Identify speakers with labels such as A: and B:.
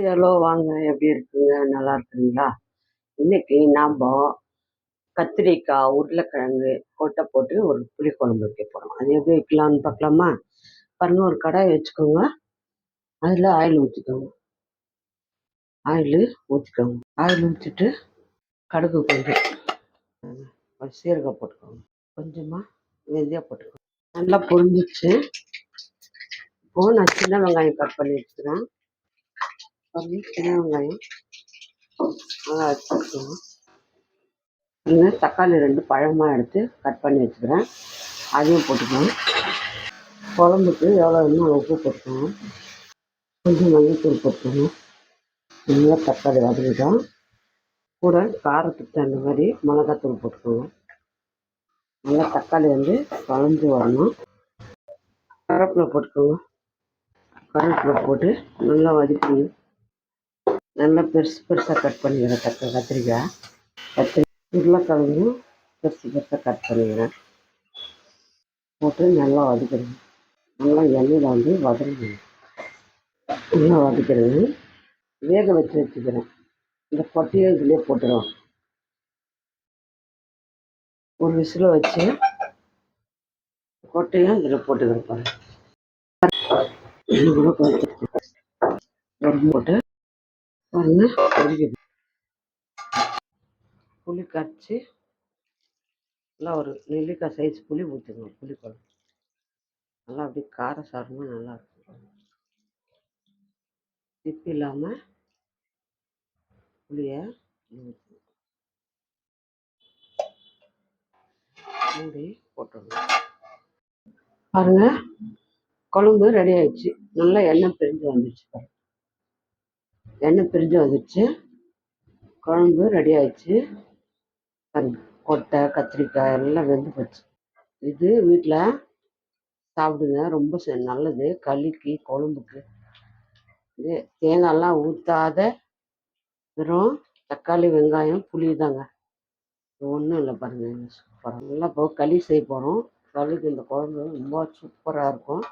A: Hello வாங்க, எப்படி இருக்குங்க? நல்லா இருக்குங்களா? இன்னைக்கு நாம கத்திரிக்காய், உருளைக்கிழங்கு கொட்டை போட்டு ஒரு புளிக்குழம்பு வைக்க போறோம். அது எப்படி வைக்கலாம்னு பார்க்கலாமா? பாருங்க, ஒரு கடாய் வச்சுக்கோங்க. அதில் ஆயில் ஊற்றிக்கோங்க. ஆயில் ஊற்றிட்டு கடுகு கொஞ்சம், சீரகம் போட்டுக்கோங்க. கொஞ்சமாக வெந்தயம் போட்டுக்கோங்க. நல்லா பொரிஞ்சிச்சு. இப்போ நான் சின்ன வெங்காயம் கட் பண்ணி வச்சுக்கிறேன். சின்ன வெங்காயம் நல்லா வச்சுக்கோங்க. தக்காளி 2 பழமாக எடுத்து கட் பண்ணி வச்சுக்கிறேன். அதையும் போட்டுக்கோங்க. குழம்புக்கு எவ்வளோ வேணுமோ உப்பு போட்டுக்கோங்க. கொஞ்சம் மல்லித்தூள் போட்டுக்கோங்க. நல்லா தக்காளி வதக்கிட்டோம். கூட காரத்துக்கு தகுந்த மாதிரி மிளகாத்தூள் போட்டுக்கோங்க. நல்லா தக்காளி குழஞ்சி வரணும். கருவேப்பிலை போட்டுக்கோங்க. கருவேப்பிலை போட்டு நல்லா வதக்கி நல்லா பெருசாக கட் பண்ணிக்கிறேன். கத்திரிக்காய் உருளைக்கிழங்கும் பெருசாக கட் பண்ணிக்கிறேன். போட்டு நல்லா வதக்கிடுங்க. நல்லா எண்ணெயில் வதங்குங்க. நல்லா வதக்கிறது வேக வச்சுக்கிறேன். இந்த கொட்டையை இதிலே போட்டுருவோம். ஒரு விசில் வச்சு கொட்டையும் இதில் போட்டுக்கிறேன். போட்டு பாருங்க, புளி கரைச்சி நல்லா ஒரு நெல்லிக்காய் சைஸ் புளி ஊற்றிக்கணும். புளிக்குழம்பு நல்லா அப்படி கார சாரமாக நல்லாயிருக்கும். திப்பி இல்லாமல் புளியை மூடி போட்டுடணும். பாருங்க, குழம்பு ரெடி ஆயிடுச்சு. நல்லா எண்ணெய் பிரிஞ்சு வந்துடுச்சு. குழம்பு ரெடி ஆயிடுச்சு. கொட்டை கத்திரிக்காய் எல்லாம் வெந்து போச்சு. இது வீட்டில் சாப்பிடுங்க, ரொம்ப நல்லது. களிக்கு குழம்புக்கு இது தேங்காயெல்லாம் ஊற்றாத வெறும் தக்காளி வெங்காயம் புளி தாங்க. ஒன்றும் இல்லை. பாருங்கள், சூப்பராக நல்லா இப்போ களி செய்ய போகிறோம். களிக்கு இந்த குழம்பு ரொம்ப சூப்பராக இருக்கும்.